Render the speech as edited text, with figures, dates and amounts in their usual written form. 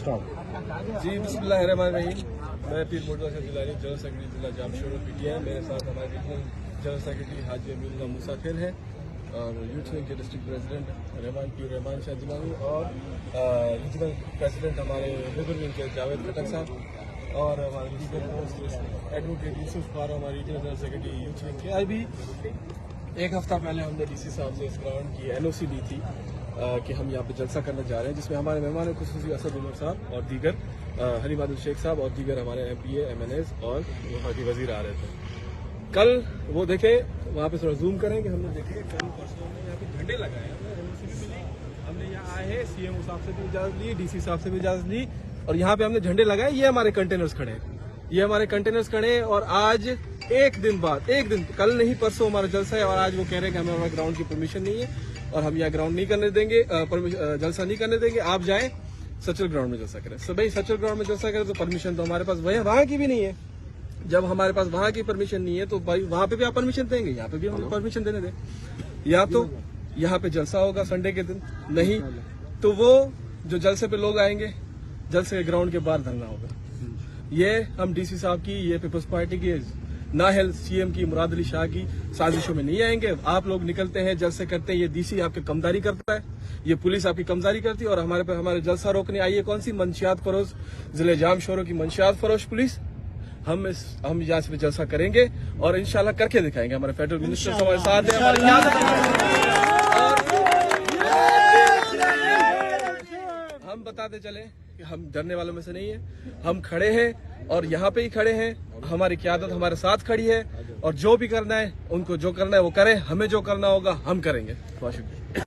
Start. जी बिस्मिल्लाहिर्रहमानिर्रहीम। मैं पीर Murtaza Jilani general secretary जिला जामशोर पीटीआई। मेरे साथ हमारे रीजनल जनरल सेक्रेटरी हाजी अमीरुल्लाह मुसाफिर हैं और यूथ विंग के डिस्ट्रिक्ट प्रेसिडेंट रहमान शाह जिलानी और रीजनल प्रेसिडेंट हमारे लेबर विंग के जावेद खटक साहब और हमारे लीगल एडवोकेट यूसुफ फार हमारे regional general secretary youth wing के। अभी एक हफ्ता पहले हमने डीसी साहब से इस ग्राउंड की एनओसी ली थी कि हम यहाँ पे जलसा करने जा रहे हैं, जिसमें हमारे मेहमान खुसूसी असद उमर साहब और दीगर हनीफ आदिल शेख साहब और दीगर हमारे MPA MNAs और वहाँ के वजीर आ रहे थे। कल वो देखे वहाँ पे थोड़ा जूम करेंगे, हमने देखे कल परसों हमने यहाँ पे झंडे लगाए, हमने यहाँ आए हैं, CMO साहब से भी इजाजत ली, DC साहब से भी इजाजत ली और यहाँ पे हमने झंडे लगाए। ये हमारे कंटेनर्स खड़े हैं, ये हमारे कंटेनर्स खड़े हैं और आज एक दिन बाद, एक दिन कल नहीं परसों हमारा जलसा है और आज वो कह रहे हैं कि हमें हमारे ग्राउंड की परमिशन नहीं है और हम यहाँ ग्राउंड नहीं करने देंगे, जलसा नहीं करने देंगे, आप जाएं सचल ग्राउंड में जलसा करें। भाई सचल ग्राउंड में जलसा करें तो परमिशन तो हमारे पास वहाँ की भी नहीं है। जब हमारे पास वहाँ की परमिशन नहीं है तो भाई वहाँ पे भी आप परमिशन देंगे, यहाँ पे भी हम परमिशन देने दें। या तो यहाँ पे जलसा होगा संडे के दिन, नहीं तो वो जो जलसे पे लोग आएंगे जलसे के ग्राउंड के बाहर धरना होगा। ये हम DC साहब की, ये पीपल्स पार्टी की ना है, CM की मुराद अली शाह की साजिशों में नहीं आएंगे। आप लोग निकलते हैं जलसे करते हैं, ये DC आपकी कमदारी करता है, ये पुलिस आपकी कमदारी करती है और हमारे पे हमारे जलसा रोकने आई है कौन सी मंशियात फरोश जिले जामशोरों की मंशियात फरोश पुलिस। हम यहाँ से जलसा करेंगे और इंशाल्लाह करके दिखाएंगे। हमारे फेडरल मिनिस्टर हमारे साथ हैं, हम बताते चले कि हम डरने वालों में से नहीं है, हम खड़े हैं और यहाँ पे ही खड़े हैं। हमारी क़यादत हमारे साथ खड़ी है और जो भी करना है उनको जो करना है वो करें, हमें जो करना होगा हम करेंगे। बहुत शुक्रिया।